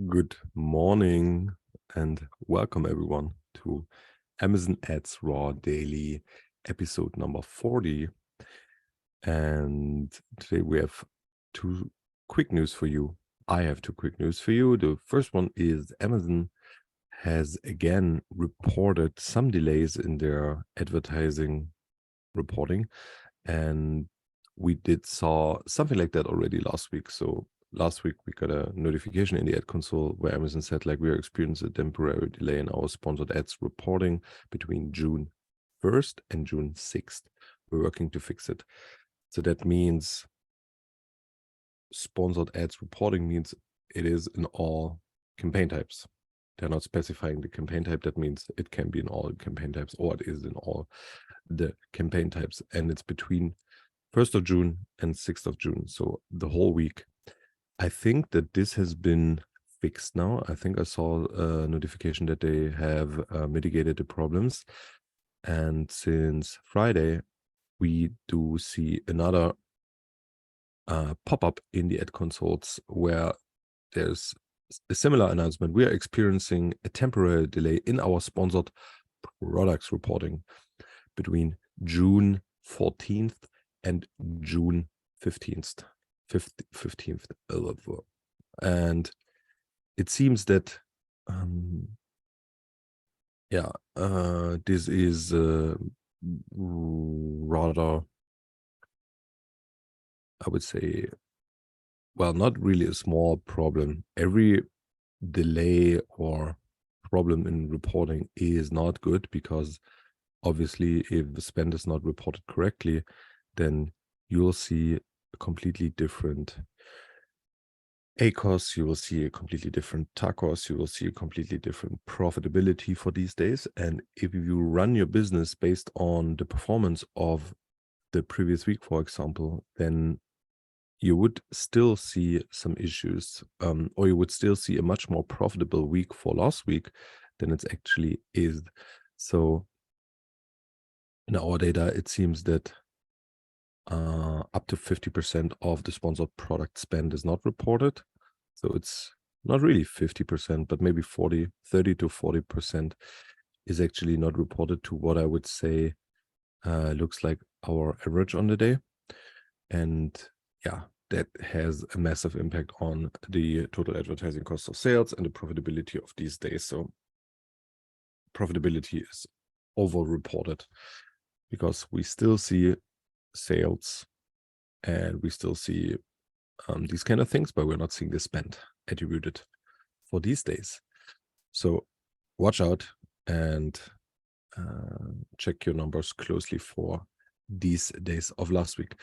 Good morning and welcome everyone to Amazon Ads Raw Daily episode number 40. And today we have two quick news for you. I have two quick news for you. The first one is Amazon has again reported some delays in their advertising reporting. And we did saw something like that already last week. So last week we got a notification in the ad console where Amazon said like we are experiencing a temporary delay in our sponsored ads reporting between June 1st and June 6th. We're working to fix it. So that means sponsored ads reporting means it is in all campaign types. They're not specifying the campaign type. That means it can be in all campaign types or it is in all the campaign types. And it's between 1st of June and 6th of June. So the whole week. I think that this has been fixed now. I think I saw a notification that they have mitigated the problems. And since Friday, we do see another pop-up in the ad consoles where there's a similar announcement. We are experiencing a temporary delay in our sponsored products reporting between June 14th and June 15th. 15th. And it seems that this is rather, I would say, well, not really a small problem. Every delay or problem in reporting is not good because obviously if the spend is not reported correctly, then you'll see a completely different ACOS, you will see a completely different TACOS, you will see a completely different profitability for these days. And if you run your business based on the performance of the previous week, for example, then you would still see some issues, or you would still see a much more profitable week for last week than it actually is. So in our data, it seems that up to 50% of the sponsored product spend is not reported. So it's not really 50%, but maybe 30 to 40% is actually not reported to what I would say looks like our average on the day. And yeah, that has a massive impact on the total advertising cost of sales and the profitability of these days. So profitability is over-reported because we still see sales and we still see these kind of things, but we're not seeing the spend attributed for these days. So watch out and check your numbers closely for these days of last week.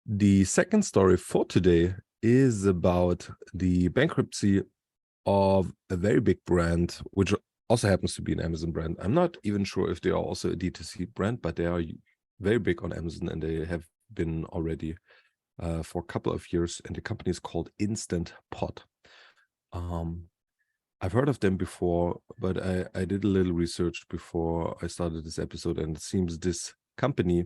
The second story for today is about the bankruptcy of a very big brand, which also happens to be an Amazon brand. I'm not even sure if they are also a D2C brand, but they are very big on Amazon and they have been already for a couple of years, and the company is called Instant Pot. I've heard of them before, but I did a little research before I started this episode, and it seems this company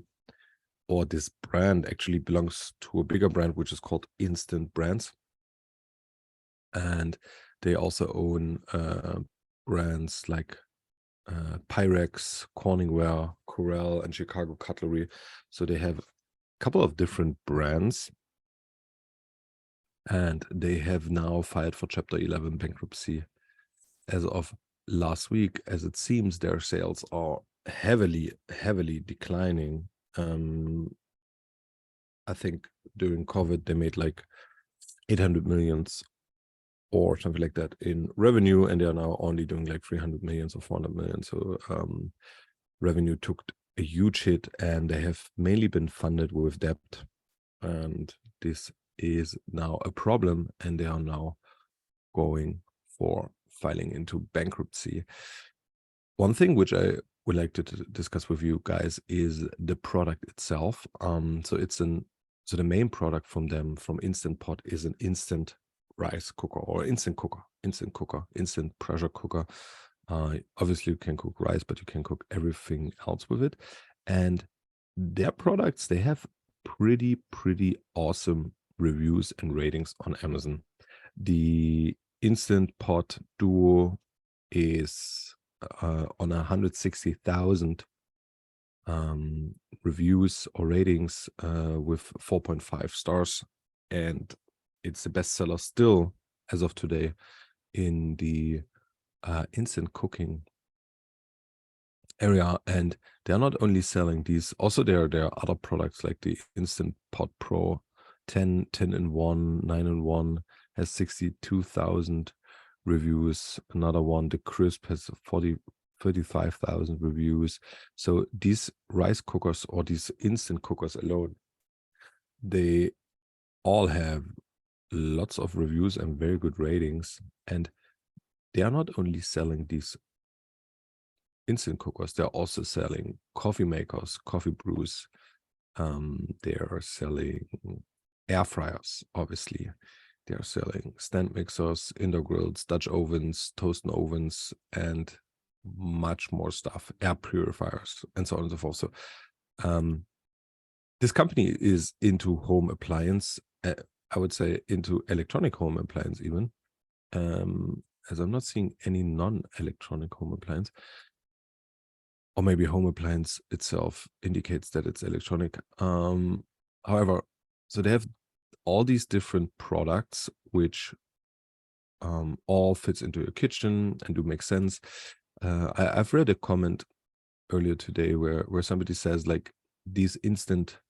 or this brand actually belongs to a bigger brand, which is called Instant Brands. And they also own brands like Pyrex, Corningware, Corel, and Chicago Cutlery. So they have a couple of different brands. And they have now filed for Chapter 11 bankruptcy as of last week, as it seems their sales are heavily declining. I think during COVID, they made like 800 millions or something like that in revenue, and they are now only doing like 300 millions or 400 million. So revenue took a huge hit, and they have mainly been funded with debt. And this is now a problem, and they are now going for filing into bankruptcy. One thing which I would like to discuss with you guys is the product itself. So the main product from them, from Instant Pot, is an instant rice cooker or instant pressure cooker. Obviously you can cook rice, but you can cook everything else with it. And their products, they have pretty awesome reviews and ratings on Amazon. The Instant Pot Duo is on 160,000 reviews or ratings with 4.5 stars, and it's the bestseller still as of today in the instant cooking area. And they're not only selling these, also there are other products like the Instant Pot Pro 10 in 1, 9 in 1 has 62,000 reviews. Another one, the Crisp, has 35,000 reviews. So these rice cookers or these instant cookers alone, they all have lots of reviews and very good ratings. And they are not only selling these instant cookers, they're also selling coffee makers, coffee brews. They are selling air fryers, obviously. They are selling stand mixers, indoor grills, Dutch ovens, toaster ovens, and much more stuff, air purifiers, and so on and so forth. So this company is into home appliance, I would say into electronic home appliance even, as I'm not seeing any non-electronic home appliance. Or maybe home appliance itself indicates that it's electronic. However, so they have all these different products which all fits into your kitchen and do make sense. I've read a comment earlier today where somebody says like these instant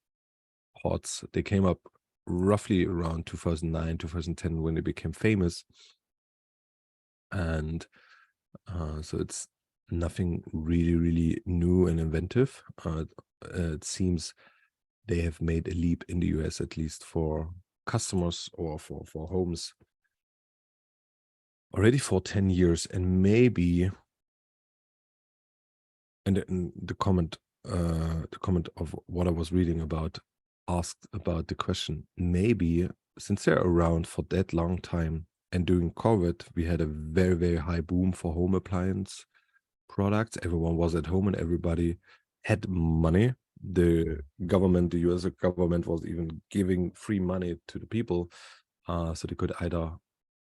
pots, they came up roughly around 2009, 2010 when they became famous. And so it's nothing really new and inventive. It seems they have made a leap in the US, at least for customers or for homes, already for 10 years. And maybe, and the comment of what I was reading about asked about the question, maybe since they're around for that long time, and during COVID, we had a very high boom for home appliance products. Everyone was at home and everybody had money. The government, the US government, was even giving free money to the people, so they could either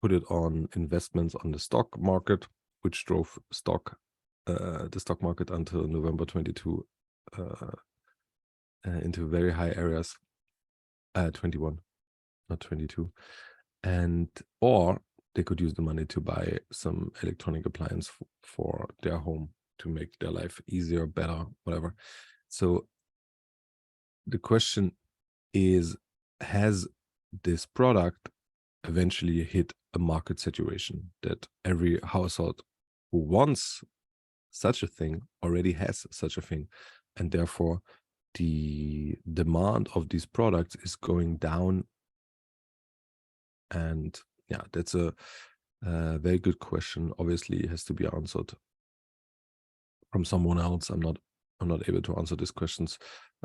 put it on investments on the stock market, which drove the stock market until November 22 into very high areas, 21, not 22, and or they could use the money to buy some electronic appliance for their home to make their life easier, better, whatever. So the question is, has this product eventually hit a market saturation that every household who wants such a thing already has such a thing, and therefore the demand of these products is going down? And yeah, that's a very good question. Obviously, it has to be answered from someone else. I'm not able to answer these questions,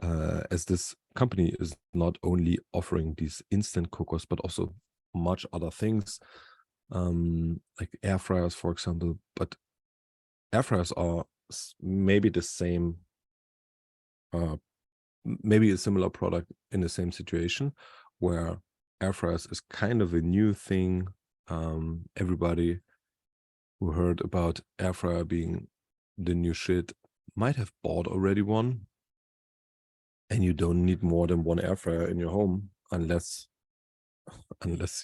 as this company is not only offering these instant cookers, but also much other things, like air fryers, for example. But air fryers are maybe the same, maybe a similar product in the same situation, where air fryers is kind of a new thing. Everybody who heard about air fryer being the new shit might have bought already one, and you don't need more than one air fryer in your home unless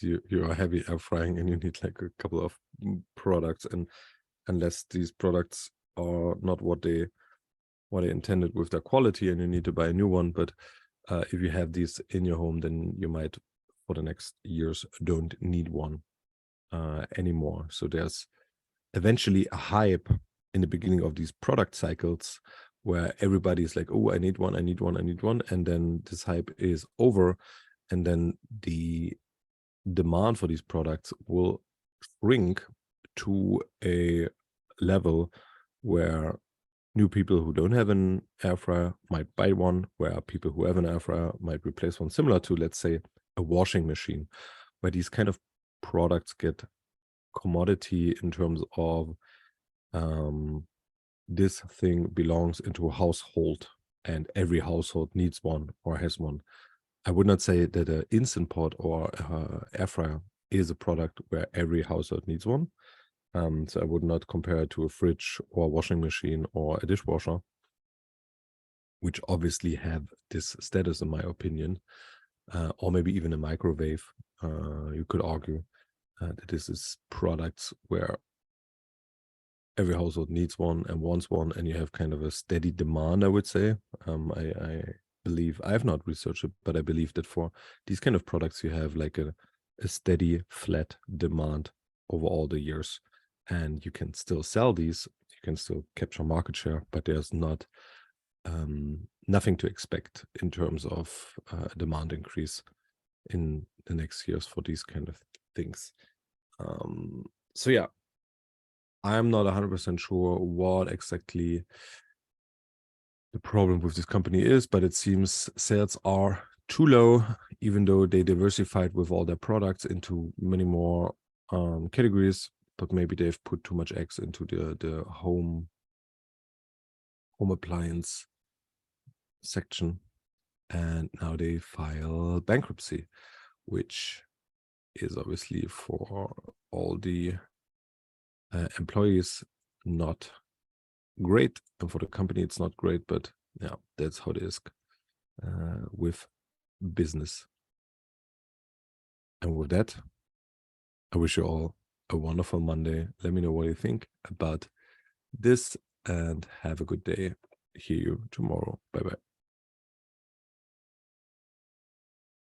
you are heavy air frying and you need like a couple of products, and unless these products are not what they intended with their quality and you need to buy a new one. But if you have these in your home, then you might for the next years don't need one anymore. So there's eventually a hype in the beginning of these product cycles where everybody's like, oh, I need one, and then this hype is over, and then the demand for these products will shrink to a level where new people who don't have an air fryer might buy one, where people who have an air fryer might replace one, similar to, let's say, a washing machine, where these kind of products get commodity in terms of this thing belongs into a household and every household needs one or has one. I would not say that an instant pot or air fryer is a product where every household needs one. So I would not compare it to a fridge or a washing machine or a dishwasher, which obviously have this status, in my opinion, or maybe even a microwave. You could argue that this is products where every household needs one and wants one, and you have kind of a steady demand, I would say. I believe, I have not researched it, but I believe that for these kind of products, you have like a steady, flat demand over all the years. And you can still sell these, you can still capture market share, but there's not nothing to expect in terms of demand increase in the next years for these kind of things. So yeah, I'm not 100% sure what exactly the problem with this company is, but it seems sales are too low, even though they diversified with all their products into many more categories, but maybe they've put too much eggs into the home appliance section, and now they file bankruptcy, which is obviously for all the employees not great, and for the company it's not great, but yeah, that's how it is with business. And with that, I wish you all a wonderful Monday. Let me know what you think about this, and have a good day. Hear you tomorrow. Bye bye.